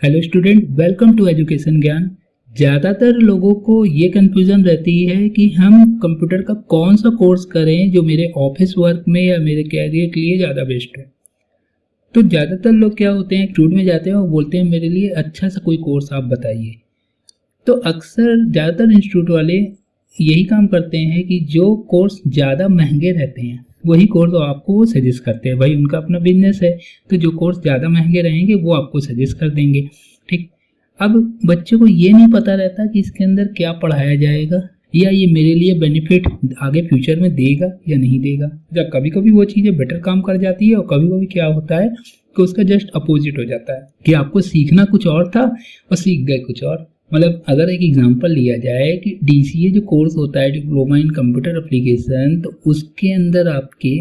Hello student, welcome to education Gyan. ज़्यादातर लोगों को ये कन्फ्यूज़न रहती है कि हम कंप्यूटर का कौन सा कोर्स करें जो मेरे ऑफिस वर्क में या मेरे कैरियर के लिए ज़्यादा बेस्ट हो। तो ज़्यादातर लोग क्या होते हैं, इंस्टीट्यूट में जाते हैं और बोलते हैं मेरे लिए अच्छा सा कोई कोर्स आप बताइए। तो अक्सर ज़्यादातर इंस्टीट्यूट वाले यही काम करते हैं कि जो कोर्स ज़्यादा महंगे रहते हैं वही कोर्स आपको वो सजेस्ट करते हैं। भाई उनका अपना बिजनेस है, तो जो कोर्स ज़्यादा महंगे रहेंगे वो आपको सजेस्ट कर देंगे। ठीक, अब बच्चे को ये नहीं पता रहता कि इसके अंदर क्या पढ़ाया जाएगा या ये मेरे लिए बेनिफिट आगे फ्यूचर में देगा या नहीं देगा। जब कभी कभी वो चीज़ें बेटर काम कर जाती है और कभी कभी क्या होता है कि उसका जस्ट अपोजिट हो जाता है कि आपको सीखना कुछ और था और सीख गए कुछ और। मतलब अगर एक एग्जांपल लिया जाए कि DCA जो कोर्स होता है, डिप्लोमा इन कंप्यूटर एप्लीकेशन, तो उसके अंदर आपके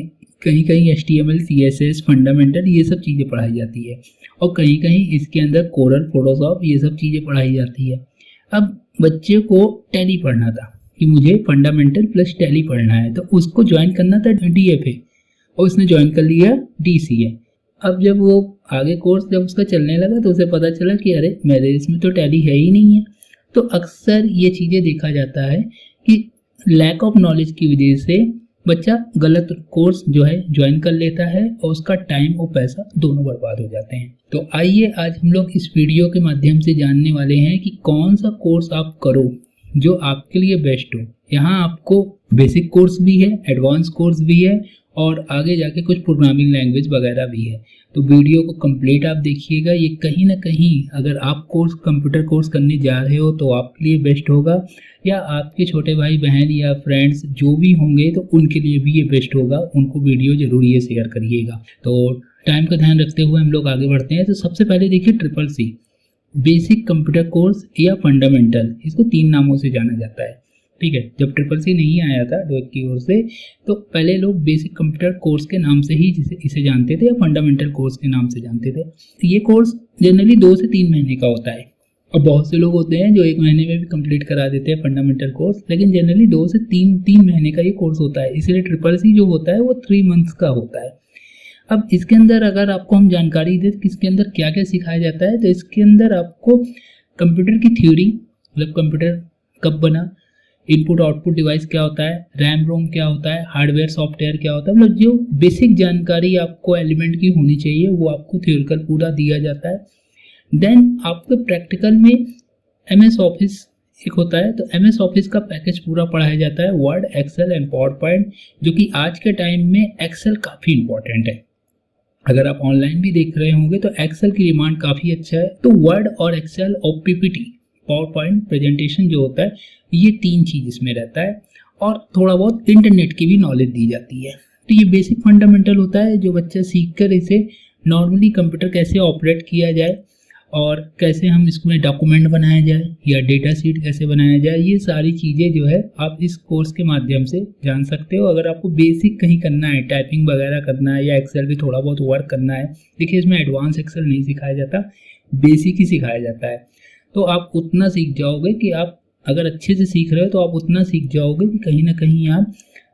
कहीं कहीं HTML CSS फंडामेंटल ये सब चीज़ें पढ़ाई जाती है और कहीं कहीं इसके अंदर कोरल फोटोशॉप ये सब चीज़ें पढ़ाई जाती है। अब बच्चे को टैली पढ़ना था कि मुझे फंडामेंटल प्लस टैली पढ़ना है, तो उसको ज्वाइन करना था DFA और उसने ज्वाइन कर लिया DCA। अब जब वो आगे कोर्स जब उसका चलने लगा तो उसे पता चला कि अरे मेरे इसमें तो टैली है ही नहीं है। तो अक्सर ये चीज़ें देखा जाता है कि लैक ऑफ नॉलेज की वजह से बच्चा गलत कोर्स जो है ज्वाइन कर लेता है और उसका टाइम और पैसा दोनों बर्बाद हो जाते हैं। तो आइए आज हम लोग इस वीडियो के माध्यम से जानने वाले हैं कि कौन सा कोर्स आप करो जो आपके लिए बेस्ट हो। यहाँ आपको बेसिक कोर्स भी है, एडवांस कोर्स भी है और आगे जाके कुछ प्रोग्रामिंग लैंग्वेज वगैरह भी है। तो वीडियो को कंप्लीट आप देखिएगा। ये कहीं ना कहीं अगर आप कंप्यूटर कोर्स करने जा रहे हो तो आपके लिए बेस्ट होगा, या आपके छोटे भाई बहन या फ्रेंड्स जो भी होंगे तो उनके लिए भी ये बेस्ट होगा। उनको वीडियो जरूर ये शेयर करिएगा। तो टाइम का ध्यान रखते हुए हम लोग आगे बढ़ते हैं। तो सबसे पहले देखिए CCC, बेसिक कंप्यूटर कोर्स या फंडामेंटल, इसको 3 नामों से जाना जाता है। ठीक है, जब CCC नहीं आया था डोएक की ओर से तो पहले लोग बेसिक कंप्यूटर कोर्स के नाम से ही इसे जानते थे या फंडामेंटल कोर्स के नाम से जानते थे। तो ये कोर्स जनरली 2 से 3 महीने का होता है और बहुत से लोग होते हैं जो 1 महीने में भी कंप्लीट करा देते हैं फंडामेंटल कोर्स, लेकिन जनरली 2 से 3 महीने का ये कोर्स होता है। इसलिए CCC जो होता है वो 3 मंथ्स का होता है। अब इसके अंदर अगर आपको हम जानकारी दें कि इसके अंदर क्या क्या सिखाया जाता है, तो इसके अंदर आपको कंप्यूटर की थ्योरी, मतलब कंप्यूटर कब बना, इनपुट आउटपुट डिवाइस क्या होता है, रैम रोम क्या होता है, हार्डवेयर सॉफ्टवेयर क्या होता है, मतलब जो बेसिक जानकारी आपको एलिमेंट की होनी चाहिए वो आपको थ्योरिकल पूरा दिया जाता है। देन आपको प्रैक्टिकल में MS ऑफिस एक होता है, तो MS ऑफिस का पैकेज पूरा पढ़ाया जाता है, Word, Excel and PowerPoint, जो कि आज के टाइम में एक्सेल काफ़ी इंपॉर्टेंट है। अगर आप ऑनलाइन भी देख रहे होंगे तो एक्सेल की डिमांड काफ़ी अच्छा है। तो वर्ड और एक्सेल और PPT, पावर पॉइंट प्रेजेंटेशन जो होता है, ये 3 चीज़ इसमें रहता है और थोड़ा बहुत इंटरनेट की भी नॉलेज दी जाती है। तो ये बेसिक फंडामेंटल होता है जो बच्चा सीख कर इसे नॉर्मली कंप्यूटर कैसे ऑपरेट किया जाए और कैसे हम इसमें डॉक्यूमेंट बनाया जाए या डेटा शीट कैसे बनाया जाए, ये सारी चीज़ें जो है आप इस कोर्स के माध्यम से जान सकते हो। अगर आपको बेसिक कहीं करना है, टाइपिंग वगैरह करना है या एक्सेल भी थोड़ा बहुत वर्क करना है, देखिए इसमें एडवांस एक्सेल नहीं सिखाया जाता, बेसिक ही सिखाया जाता है। तो आप उतना सीख जाओगे कि आप अगर अच्छे से सीख रहे हो तो आप उतना सीख जाओगे कि कहीं ना कहीं आप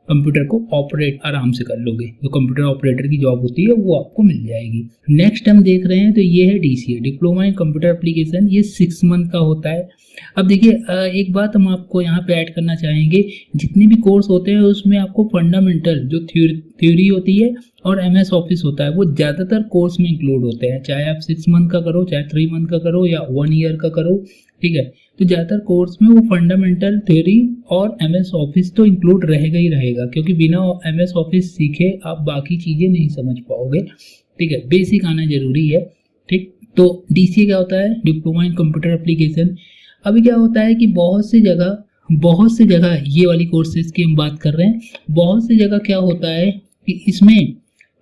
कंप्यूटर को ऑपरेट आराम से कर लोगे। जो कंप्यूटर ऑपरेटर की जॉब होती है वो आपको मिल जाएगी। नेक्स्ट हम देख रहे हैं तो ये है DCA, diploma in computer application. ये 6 मंथ का होता है। अब देखिए एक बात हम आपको यहाँ पे ऐड करना चाहेंगे, जितने भी कोर्स होते हैं उसमें आपको फंडामेंटल जो थ्योरी होती है और MS ऑफिस होता है वो ज़्यादातर कोर्स में इंक्लूड होते हैं, चाहे आप 6 मंथ का करो, चाहे 3 मंथ का करो या 1 ईयर का करो। ठीक है, तो ज़्यादातर कोर्स में वो फंडामेंटल थ्योरी और MS ऑफिस तो इंक्लूड रहेगा ही रहेगा, क्योंकि बिना MS ऑफिस सीखे आप बाकी चीज़ें नहीं समझ पाओगे। ठीक है, बेसिक आना जरूरी है। ठीक, तो DCA क्या होता है, डिप्लोमा इन कंप्यूटर एप्लीकेशन। अभी क्या होता है कि बहुत सी जगह ये वाली कोर्सेज की हम बात कर रहे हैं, बहुत सी जगह क्या होता है कि इसमें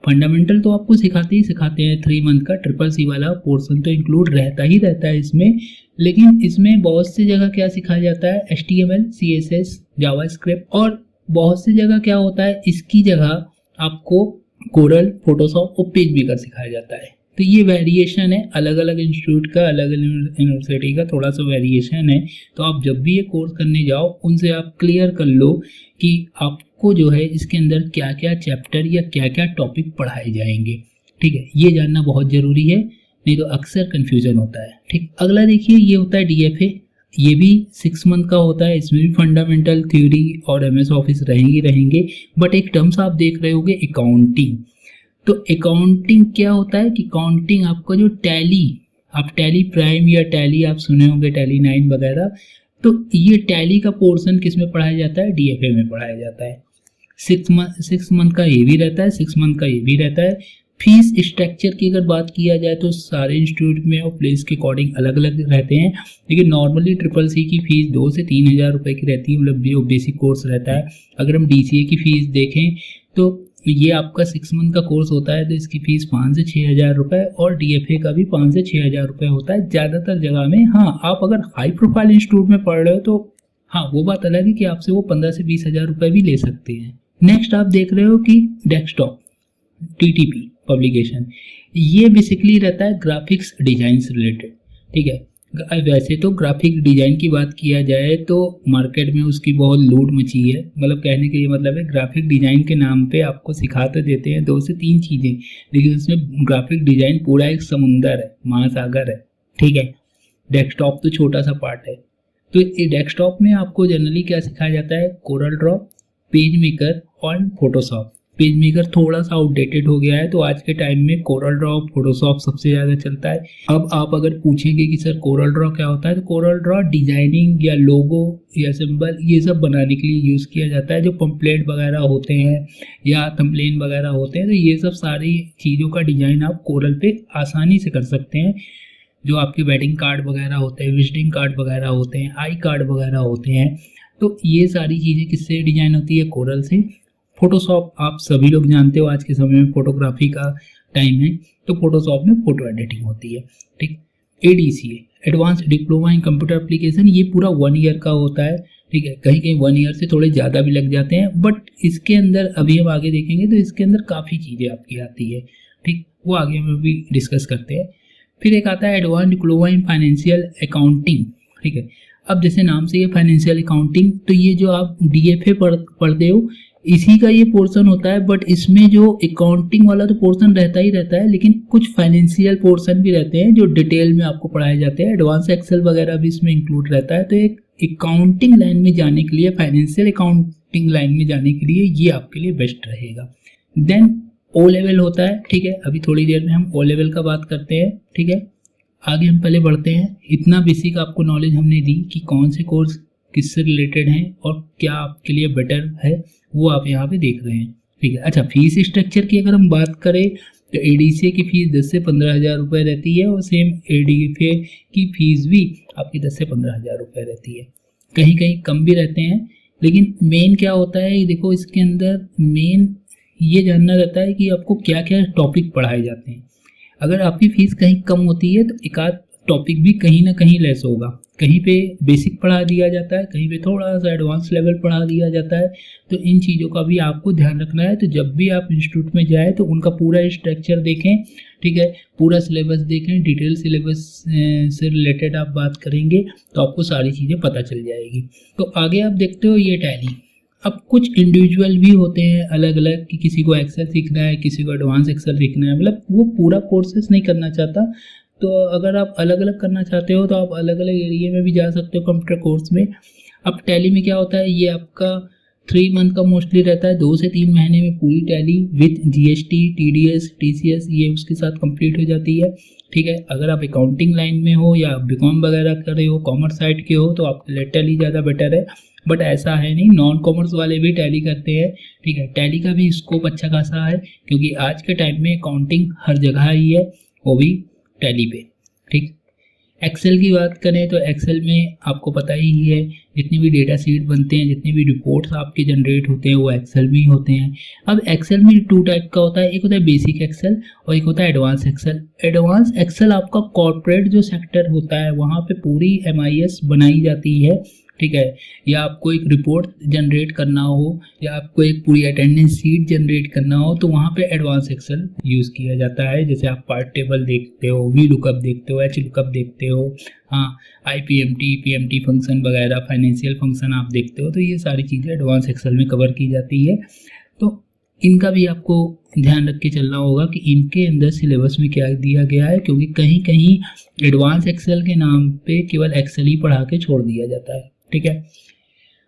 फंडामेंटल तो आपको सिखाते हैं 3 मंथ का, CCC वाला पोर्शन तो इंक्लूड रहता है इसमें, लेकिन इसमें बहुत सी जगह क्या सिखाया जाता है, HTML CSS जावास्क्रिप्ट, और बहुत सी जगह क्या होता है इसकी जगह आपको कोरल फोटोशॉप और पेज मेकर सिखाया जाता है। तो ये वेरिएशन है, अलग अलग इंस्टीट्यूट का, अलग अलग यूनिवर्सिटी का थोड़ा सा वेरिएशन है। तो आप जब भी ये कोर्स करने जाओ उनसे आप क्लियर कर लो कि आपको जो है इसके अंदर क्या क्या चैप्टर या क्या क्या टॉपिक पढ़ाए जाएंगे। ठीक है, ये जानना बहुत ज़रूरी है, नहीं तो अक्सर कन्फ्यूज़न होता है। ठीक, अगला देखिए ये होता है DFA। ये भी 6 मंथ का होता है, इसमें भी फंडामेंटल थ्योरी और MS ऑफिस रहेंगे। बट एक टर्म्स आप देख रहे होगे अकाउंटिंग। तो अकाउंटिंग क्या होता है कि अकाउंटिंग आपका जो टैली, आप टैली प्राइम या टैली आप सुने होंगे, टैली 9 वगैरह, तो ये टैली का पोर्शन किस में पढ़ाया जाता है? DFA में पढ़ाया जाता है। 6 मंथ का ये भी रहता है, 6 मंथ का ये भी रहता है। फीस स्ट्रक्चर की अगर बात किया जाए तो सारे इंस्टीट्यूट में और प्लेस के अकॉर्डिंग अलग अलग रहते हैं, लेकिन नॉर्मली CCC की फ़ीस 2 से 3 हज़ार रुपये की रहती है, मतलब जो बेसिक कोर्स रहता है। अगर हम DCA की फ़ीस देखें तो ये आपका 6 मंथ का कोर्स होता है, तो इसकी फ़ीस 5 से 6 हज़ार रुपये, और DFA का भी 5 से 6 हज़ार रुपये होता है ज़्यादातर जगह में। हाँ, आप अगर हाई प्रोफाइल इंस्टीट्यूट में पढ़ रहे हो तो हाँ, वो बात अलग है कि आपसे वो 15 से 20 हज़ार रुपये भी ले सकते हैं। नेक्स्ट आप देख रहे हो कि डेस्कटॉप TTP पब्लिकेशन, ये बेसिकली रहता है ग्राफिक्स डिजाइन से रिलेटेड। ठीक है, वैसे तो ग्राफिक डिजाइन की बात किया जाए तो मार्केट में उसकी बहुत लूट मची है, मतलब कहने का ये मतलब है ग्राफिक डिजाइन के नाम पे आपको सिखाते देते हैं 2 से 3 चीज़ें, लेकिन उसमें ग्राफिक डिजाइन पूरा एक समुंदर है, महासागर है। ठीक है, डेस्कटॉप तो छोटा सा पार्ट है। तो डेस्कटॉप में आपको जनरली क्या सिखाया जाता है? कोरल ड्रॉ, पेज मेकर और फोटोशॉप। पेज मेकर थोड़ा सा आउटडेटेड हो गया है, तो आज के टाइम में कोरल ड्रॉ, फोटोशॉप सबसे ज़्यादा चलता है। अब आप अगर पूछेंगे कि सर कोरल ड्रॉ क्या होता है, तो कोरल ड्रॉ डिजाइनिंग या लोगो या सिंबल ये सब बनाने के लिए यूज़ किया जाता है। जो पम्पलेट वगैरह होते हैं या थंबनेल वगैरह होते हैं, तो ये सब सारी चीज़ों का डिज़ाइन आप कोरल पे आसानी से कर सकते हैं। जो आपके वेडिंग कार्ड वगैरह होते हैं, विजिटिंग कार्ड वगैरह होते हैं, आई कार्ड वगैरह होते हैं, तो ये सारी चीज़ें किससे डिजाइन होती है? कोरल से। फोटोशॉप आप सभी लोग जानते हो, आज के समय में फोटोग्राफी का टाइम है, तो फोटोशॉप में फोटो एडिटिंग होती है। ठीक, ADCA advance diploma in computer application, ये पूरा 1 ईयर का होता है। ठीक है, कहीं कहीं 1 ईयर से थोड़े ज़्यादा भी लग जाते हैं, बट इसके अंदर अभी हम आगे देखेंगे तो इसके अंदर काफ़ी चीज़ें आपकी आती है। ठीक, वो आगे हम भी डिस्कस करते हैं। फिर एक आता है advance diploma in financial accounting. ठीक है, अब जैसे नाम से ये फाइनेंशियल अकाउंटिंग, तो ये जो आप DFA पढ़ते हो इसी का ये पोर्शन होता है, बट इसमें जो अकाउंटिंग वाला तो पोर्शन रहता ही रहता है, लेकिन कुछ फाइनेंशियल पोर्शन भी रहते हैं जो डिटेल में आपको पढ़ाए जाते हैं। एडवांस एक्सेल वगैरह भी इसमें इंक्लूड रहता है। तो एक अकाउंटिंग लाइन में जाने के लिए, फाइनेंशियल अकाउंटिंग लाइन में जाने के लिए ये आपके लिए बेस्ट रहेगा। देन O लेवल होता है। ठीक है, अभी थोड़ी देर में हम O लेवल का बात करते हैं। ठीक है, आगे हम पहले बढ़ते हैं। इतना बेसिक आपको नॉलेज हमने दी कि कौन से कोर्स किससे रिलेटेड हैं और क्या आपके लिए बेटर है, वो आप यहाँ पे देख रहे हैं। ठीक है, अच्छा, फीस स्ट्रक्चर की अगर हम बात करें तो ADCA की फ़ीस 10 से 15 हज़ार रुपये रहती है, और सेम DFA की फ़ीस भी आपकी 10 से 15 हज़ार रुपये रहती है। कहीं कहीं कम भी रहते हैं, लेकिन मेन क्या होता है, देखो इसके अंदर मेन ये जानना रहता है कि आपको क्या क्या टॉपिक पढ़ाए जाते हैं। अगर आपकी फ़ीस कहीं कम होती है तो एक आध टॉपिक भी कहीं ना कहीं लेस होगा। कहीं पे बेसिक पढ़ा दिया जाता है, कहीं पे थोड़ा सा एडवांस लेवल पढ़ा दिया जाता है। तो इन चीज़ों का भी आपको ध्यान रखना है। तो जब भी आप इंस्टीट्यूट में जाए तो उनका पूरा स्ट्रक्चर देखें। ठीक है, पूरा सिलेबस देखें, डिटेल सिलेबस से रिलेटेड आप बात करेंगे तो आपको सारी चीज़ें पता चल जाएगी। तो आगे आप देखते हो ये टैली। अब कुछ इंडिविजुअल भी होते हैं अलग अलग, कि किसी को एक्सेल सीखना है, किसी को एडवांस एक्सेल सीखना है, मतलब वो पूरा कोर्सेस नहीं करना चाहता। तो अगर आप अलग अलग करना चाहते हो तो आप अलग अलग एरिया में भी जा सकते हो कंप्यूटर कोर्स में। अब टैली में क्या होता है, ये आपका 3 मंथ का मोस्टली रहता है। 2 से 3 महीने में पूरी tally with GST, TDS, TCS ये उसके साथ कंप्लीट हो जाती है। ठीक है, अगर आप अकाउंटिंग लाइन में हो या BCom वगैरह कर रहे हो, कॉमर्स साइड के हो, तो आपके लिए टैली ज़्यादा बेटर है। बट ऐसा है नहीं, नॉन कॉमर्स वाले भी टैली करते हैं। ठीक है, टैली का भी स्कोप अच्छा खासा है, क्योंकि आज के टाइम में अकाउंटिंग हर जगह ही है, वो भी टैली पे। ठीक, एक्सेल की बात करें तो एक्सेल में आपको पता ही है, जितनी भी डेटा सीट बनते हैं, जितनी भी रिपोर्ट्स आपके जनरेट होते हैं, वो एक्सेल में ही होते हैं। अब एक्सेल में 2 टाइप का होता है, एक होता है बेसिक एक्सेल और एक होता है एडवांस एक्सेल। एडवांस एक्सेल आपका कॉर्पोरेट जो सेक्टर होता है वहाँ पे पूरी MIS बनाई जाती है। ठीक है, या आपको एक रिपोर्ट जनरेट करना हो या आपको एक पूरी अटेंडेंस सीट जनरेट करना हो, तो वहाँ पे एडवांस एक्सेल यूज़ किया जाता है। जैसे आप पार्ट टेबल देखते हो, VLOOKUP देखते हो, HLOOKUP देखते हो, हाँ, IPMT, PMT फंक्शन वगैरह, फाइनेंशियल फंक्शन आप देखते हो, तो ये सारी चीज़ें एडवांस एक्सेल में कवर की जाती है। तो इनका भी आपको ध्यान रख के चलना होगा कि इनके अंदर सिलेबस में क्या दिया गया है, क्योंकि कहीं कहीं एडवांस एक्सेल के नाम पे केवल एक्सेल ही पढ़ा के छोड़ दिया जाता है। ठीक है।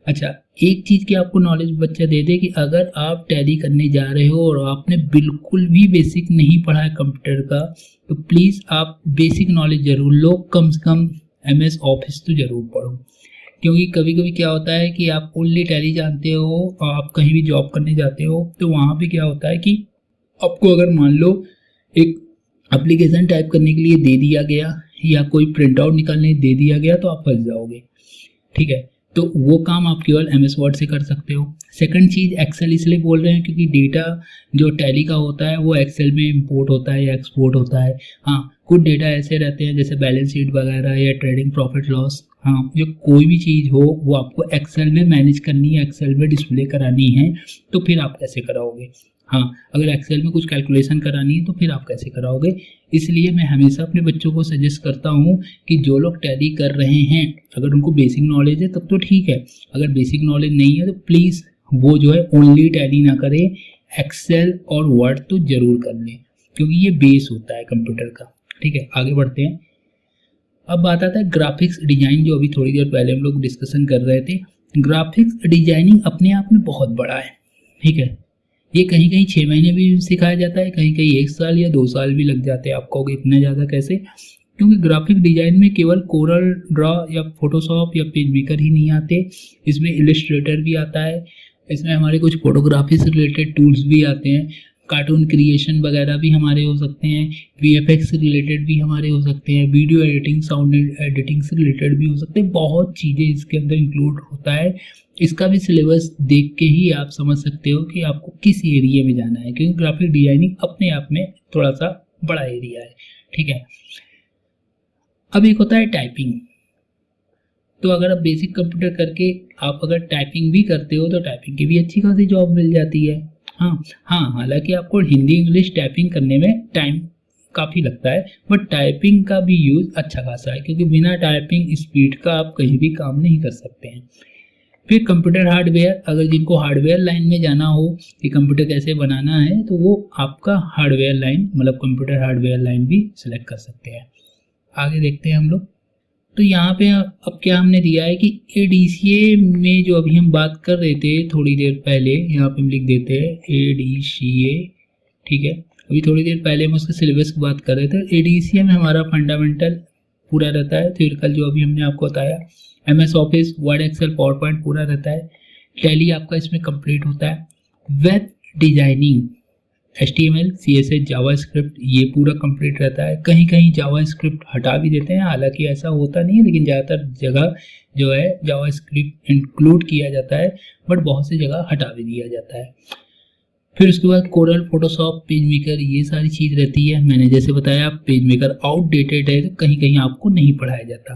अच्छा, एक चीज़ की आपको नॉलेज बच्चा दे दे कि अगर आप टैली करने जा रहे हो और आपने बिल्कुल भी बेसिक नहीं पढ़ा है कंप्यूटर का, तो प्लीज़ आप बेसिक नॉलेज ज़रूर लो, कम से कम MS ऑफिस तो ज़रूर पढ़ो। क्योंकि कभी कभी क्या होता है कि आप ओनली टैली जानते हो और आप कहीं भी जॉब करने जाते हो, तो वहाँ पे क्या होता है कि आपको अगर मान लो एक एप्लीकेशन टाइप करने के लिए दे दिया गया या कोई प्रिंट आउट निकालने दे दिया गया, तो आप फंस जाओगे। ठीक है, तो वो काम आप केवल MS वर्ड से कर सकते हो। सेकंड चीज़, एक्सेल इसलिए बोल रहे हैं क्योंकि डेटा जो टैली का होता है वो एक्सेल में इंपोर्ट होता है या एक्सपोर्ट होता है। हाँ, कुछ डेटा ऐसे रहते हैं जैसे बैलेंस शीट वगैरह या ट्रेडिंग प्रॉफिट लॉस, हाँ, जो कोई भी चीज़ हो वो आपको एक्सेल में मैनेज करनी है, एक्सेल में डिस्प्ले करानी है, तो फिर आप कैसे कराओगे। हाँ, अगर एक्सेल में कुछ कैलकुलेशन करानी है तो फिर आप कैसे कराओगे। इसलिए मैं हमेशा अपने बच्चों को सजेस्ट करता हूँ कि जो लोग टैली कर रहे हैं, अगर उनको बेसिक नॉलेज है तब तो ठीक है, अगर बेसिक नॉलेज नहीं है तो प्लीज़ वो जो है ओनली टैली ना करें, एक्सेल और वर्ड तो ज़रूर कर लें, क्योंकि ये बेस होता है कंप्यूटर का। ठीक है, आगे बढ़ते हैं। अब बात आता है ग्राफिक्स डिजाइन, जो अभी थोड़ी देर पहले हम लोग डिस्कशन कर रहे थे। ग्राफिक्स डिजाइनिंग अपने आप में बहुत बड़ा है। ठीक है, ये कहीं कहीं 6 महीने भी सिखाया जाता है, कहीं कहीं 1 साल या 2 साल भी लग जाते हैं। आप कहोगे इतना ज़्यादा कैसे? क्योंकि ग्राफिक डिजाइन में केवल कोरल ड्रॉ या फोटोशॉप या पेज मेकर ही नहीं आते, इसमें इलस्ट्रेटर भी आता है, इसमें हमारे कुछ फोटोग्राफी से रिलेटेड टूल्स भी आते हैं, कार्टून क्रिएशन वगैरह भी हमारे हो सकते हैं, VFX से रिलेटेड भी हमारे हो सकते हैं, वीडियो एडिटिंग, साउंड एडिटिंग से रिलेटेड भी हो सकते हैं। बहुत चीज़ें इसके अंदर इंक्लूड होता है। इसका भी सिलेबस देख के ही आप समझ सकते हो कि आपको किस एरिया में जाना है, क्योंकि ग्राफिक डिजाइनिंग अपने आप में थोड़ा सा बड़ा एरिया है। ठीक है, अब एक होता है टाइपिंग। तो अगर आप बेसिक कंप्यूटर करके आप अगर टाइपिंग भी करते हो तो टाइपिंग की भी अच्छी खासी जॉब मिल जाती है। हाँ, हालांकि आपको हिंदी इंग्लिश टाइपिंग करने में टाइम काफ़ी लगता है, बट टाइपिंग का भी यूज़ अच्छा खासा है, क्योंकि बिना टाइपिंग स्पीड का आप कहीं भी काम नहीं कर सकते हैं। फिर कंप्यूटर हार्डवेयर, अगर जिनको हार्डवेयर लाइन में जाना हो कि कंप्यूटर कैसे बनाना है, तो वो आपका हार्डवेयर लाइन मतलब कंप्यूटर हार्डवेयर लाइन भी सिलेक्ट कर सकते हैं। आगे देखते हैं हम लोग। तो यहाँ पे अब क्या हमने दिया है कि ADCA में जो अभी हम बात कर रहे थे थोड़ी देर पहले, यहाँ पे हम लिख देते हैं ADCA। ठीक है, अभी थोड़ी देर पहले हम उसके सिलेबस की बात कर रहे थे। ADCA में हमारा फंडामेंटल पूरा रहता है, थ्योरिकल जो अभी हमने आपको बताया, MS Office, Word, Excel, PowerPoint पूरा रहता है, टैली आपका इसमें कंप्लीट होता है। Web designing, HTML, CSS, JavaScript, ये पूरा कंप्लीट रहता है। कहीं कहीं जावास्क्रिप्ट हटा भी देते हैं, हालांकि ऐसा होता नहीं है, लेकिन ज़्यादातर जगह जो है जावास्क्रिप्ट इंक्लूड किया जाता है, बट बहुत सी जगह हटा भी दिया जाता है। फिर उसके बाद कोरल, फोटोशॉप, पेज मेकर, ये सारी चीज़ रहती है। मैंने जैसे बताया पेज मेकर आउटडेटेड है, तो कहीं कहीं आपको नहीं पढ़ाया जाता।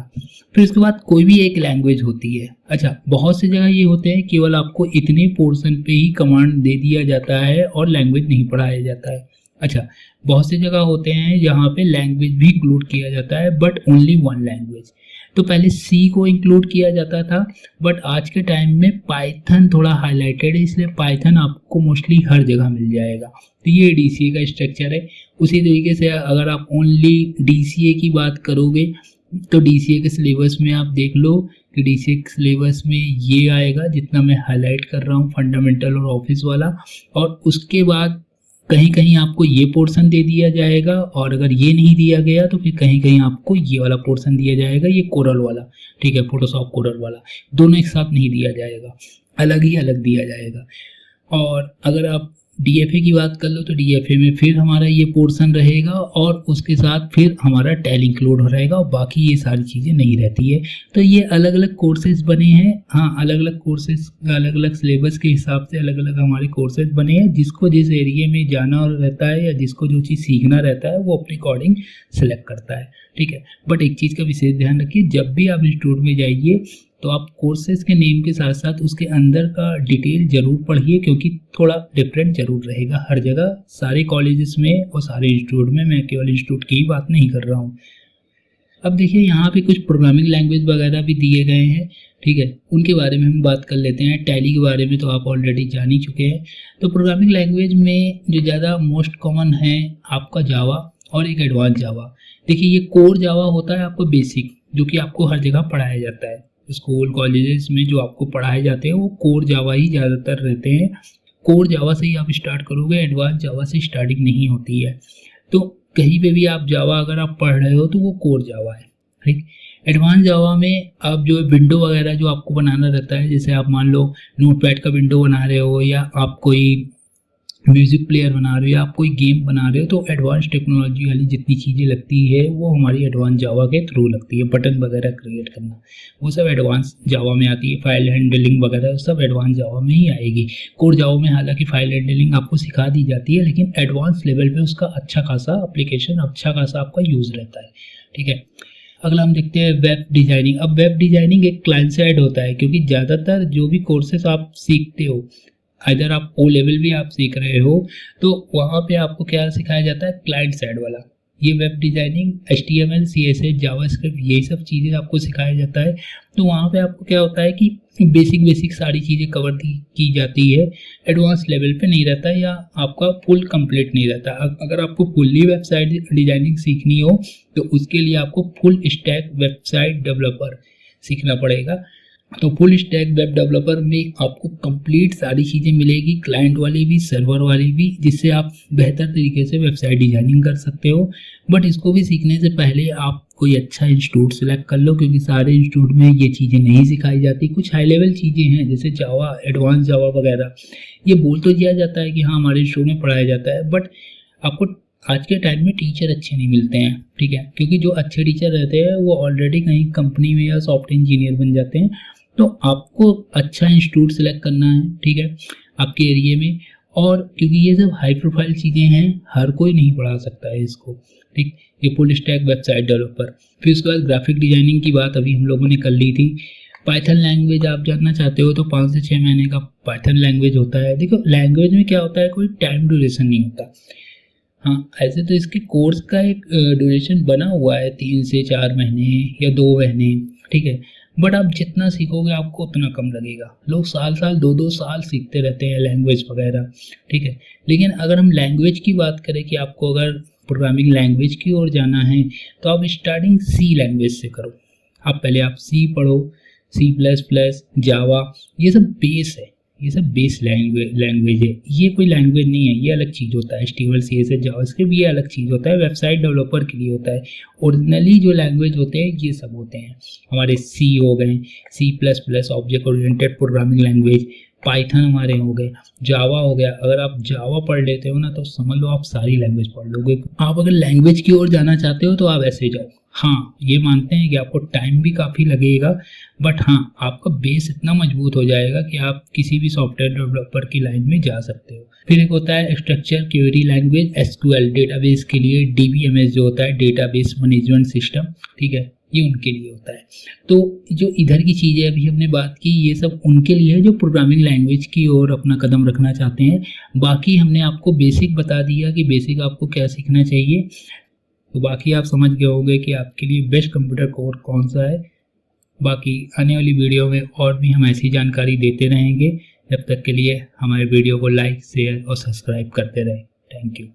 फिर उसके बाद कोई भी एक लैंग्वेज होती है। अच्छा, बहुत सी जगह ये होते हैं केवल आपको इतने पोर्शन पे ही कमांड दे दिया जाता है और लैंग्वेज नहीं पढ़ाया जाता है। अच्छा, बहुत सी जगह होते हैं जहाँ पे लैंग्वेज भी इंक्लूड किया जाता है, बट ओनली वन लैंग्वेज। तो पहले C को इंक्लूड किया जाता था, बट आज के टाइम में पाइथन थोड़ा हाईलाइटेड है, इसलिए पाइथन आपको मोस्टली हर जगह मिल जाएगा। तो ये DCA का स्ट्रक्चर है। उसी तरीके से अगर आप ओनली DCA की बात करोगे तो DCA के सिलेबस में आप देख लो कि DCA के सिलेबस में ये आएगा जितना मैं हाईलाइट कर रहा हूँ, फंडामेंटल और ऑफिस वाला, और उसके बाद कहीं कहीं आपको ये पोर्शन दे दिया जाएगा, और अगर ये नहीं दिया गया तो फिर कहीं कहीं आपको ये वाला पोर्शन दिया जाएगा, ये कोरल वाला। ठीक है, फोटोशॉप कोरल वाला, दोनों एक साथ नहीं दिया जाएगा, अलग ही अलग दिया जाएगा। और अगर आप DFA की बात कर लो तो DFA में फिर हमारा ये पोर्शन रहेगा और उसके साथ फिर हमारा टैली इंक्लूड हो रहेगा, और बाकी ये सारी चीज़ें नहीं रहती है। तो ये अलग अलग कोर्सेज बने हैं। हाँ, अलग अलग कोर्सेज, अलग अलग सिलेबस के हिसाब से अलग अलग हमारे कोर्सेज बने हैं। जिसको जिस एरिया में जाना रहता है या जिसको जो चीज़ सीखना रहता है वो अपने अकॉर्डिंग सेलेक्ट करता है। ठीक है, बट एक चीज़ का विशेष ध्यान रखिए, जब भी आप इंस्टीट्यूट में जाइए तो आप कोर्सेज के नेम के साथ साथ उसके अंदर का डिटेल जरूर पढ़िए, क्योंकि थोड़ा डिफरेंट जरूर रहेगा हर जगह, सारे कॉलेजेस में और सारे इंस्टीट्यूट में। मैं केवल इंस्टीट्यूट की ही बात नहीं कर रहा हूँ। अब देखिए यहाँ पे कुछ प्रोग्रामिंग लैंग्वेज वगैरह भी दिए गए हैं, ठीक है, उनके बारे में हम बात कर लेते हैं। टैली के बारे में तो आप ऑलरेडी जान ही चुके हैं। तो प्रोग्रामिंग लैंग्वेज में जो ज़्यादा मोस्ट कॉमन है आपका जावा और एक एडवांस जावा। देखिए ये कोर जावा होता है आपको बेसिक, जो कि आपको हर जगह पढ़ाया जाता है। स्कूल कॉलेजेस में जो आपको पढ़ाए जाते हैं वो कोर जावा ही ज़्यादातर रहते हैं। कोर जावा से ही आप स्टार्ट करोगे, एडवांस जावा से स्टार्टिंग नहीं होती है। तो कहीं पे भी आप जावा अगर आप पढ़ रहे हो तो वो कोर जावा है, ठीक। एडवांस जावा में आप जो विंडो वगैरह जो आपको बनाना रहता है, जैसे आप मान लो नोटपैड का विंडो बना रहे हो, या आप कोई म्यूज़िक प्लेयर बना रहे हो, या आप कोई गेम बना रहे हो, तो एडवांस टेक्नोलॉजी वाली जितनी चीज़ें लगती है वो हमारी एडवांस जावा के थ्रू लगती है। बटन वगैरह क्रिएट करना वो सब एडवांस जावा में आती है। फाइल हैंडलिंग वगैरह सब एडवांस जावा में ही आएगी। कोर जावा में हालांकि फाइल हैंडलिंग आपको सिखा दी जाती है, लेकिन एडवांस लेवल पे उसका अच्छा खासा एप्लीकेशन, अच्छा खासा आपका यूज़ रहता है, ठीक है। अगला हम देखते हैं वेब डिज़ाइनिंग। अब वेब डिज़ाइनिंग एक क्लाइंट साइड होता है, क्योंकि ज़्यादातर जो भी कोर्सेस आप सीखते हो, अगर आप ओ लेवल भी आप सीख रहे हो, तो वहाँ पे आपको क्या सिखाया जाता है, क्लाइंट साइड वाला। ये web designing HTML CSS JavaScript यही सब चीज़ें आपको सिखाया जाता है। तो वहाँ पे आपको क्या होता है कि बेसिक सारी चीज़ें कवर की जाती है, एडवांस लेवल पे नहीं रहता, या आपका फुल कंप्लीट नहीं रहता। अगर आपको फुल्ली वेबसाइट डिज़ाइनिंग सीखनी हो तो उसके लिए आपको फुल स्टैक वेबसाइट डेवलपर सीखना पड़ेगा। तो फुल स्टैक वेब डेवलपर में आपको कंप्लीट सारी चीज़ें मिलेगी, क्लाइंट वाली भी, सर्वर वाली भी, जिससे आप बेहतर तरीके से वेबसाइट डिज़ाइनिंग कर सकते हो। बट इसको भी सीखने से पहले आप कोई अच्छा इंस्टीट्यूट सेलेक्ट कर लो, क्योंकि सारे इंस्टीट्यूट में ये चीज़ें नहीं सिखाई जाती। कुछ हाई लेवल चीज़ें हैं जैसे जावा, एडवांस जावा वगैरह, ये बोल तो दिया जाता है कि हाँ हमारे इंस्टीट्यूट में पढ़ाया जाता है, बट आपको आज के टाइम में टीचर अच्छे नहीं मिलते हैं, ठीक है, क्योंकि जो अच्छे टीचर रहते हैं वो ऑलरेडी कहीं कंपनी में या सॉफ्टवेयर इंजीनियर बन जाते हैं। तो आपको अच्छा इंस्टीट्यूट सेलेक्ट करना है, ठीक है, आपके एरिया में। और क्योंकि ये सब हाई प्रोफाइल चीज़ें हैं, हर कोई नहीं पढ़ा सकता है इसको, ठीक। ये फुल स्टैक वेबसाइट डेवलपर। फिर उसके बाद ग्राफिक डिज़ाइनिंग की बात अभी हम लोगों ने कर ली थी। पाइथन लैंग्वेज आप जानना चाहते हो तो 5 से 6 महीने का पाइथन लैंग्वेज होता है। देखो लैंग्वेज में क्या होता है, कोई टाइम ड्यूरेशन नहीं होता। हाँ, ऐसे तो इसके कोर्स का एक ड्यूरेशन बना हुआ है 3 से 4 महीने या 2 महीने, ठीक है, बट आप जितना सीखोगे आपको उतना कम लगेगा। लोग साल 2-2 साल सीखते रहते हैं लैंग्वेज वगैरह, ठीक है। लेकिन अगर हम लैंग्वेज की बात करें कि आपको अगर प्रोग्रामिंग लैंग्वेज की ओर जाना है तो आप स्टार्टिंग सी लैंग्वेज से करो। आप पहले आप सी पढ़ो, C++, जावा, ये सब बेस है, ये सब बेस लैंग्वेज है। ये कोई लैंग्वेज नहीं है, ये अलग चीज़ होता है। HTML CSS जावास्क्रिप्ट ये अलग चीज़ होता है, वेबसाइट डेवलपर के लिए होता है। ओरिजिनली जो लैंग्वेज होते हैं ये सब होते हैं हमारे C हो गए, C++, object oriented programming language, Python हमारे हो गए, जावा हो गया। अगर आप जावा पढ़ लेते हो ना तो समझ लो आप सारी लैंग्वेज पढ़ लोगे। आप अगर लैंग्वेज की ओर जाना चाहते हो तो आप ऐसे जाओ। हाँ, ये मानते हैं कि आपको टाइम भी काफ़ी लगेगा, बट हाँ आपका बेस इतना मजबूत हो जाएगा कि आप किसी भी सॉफ्टवेयर डेवलपर की लाइन में जा सकते हो। फिर एक होता है structure query language, SQL database के लिए, DBMS जो होता है डेटाबेस मैनेजमेंट सिस्टम, ठीक है, ये उनके लिए होता है। तो जो इधर की चीज़ें अभी हमने बात की ये सब उनके लिए है जो प्रोग्रामिंग लैंग्वेज की ओर अपना कदम रखना चाहते हैं। बाकी हमने आपको बेसिक बता दिया कि बेसिक आपको क्या सीखना चाहिए, तो बाकी आप समझ गए होंगे कि आपके लिए बेस्ट कंप्यूटर कोर्स कौन सा है। बाकी आने वाली वीडियो में और भी हम ऐसी जानकारी देते रहेंगे। जब तक के लिए हमारे वीडियो को लाइक, शेयर और सब्सक्राइब करते रहें। Thank you.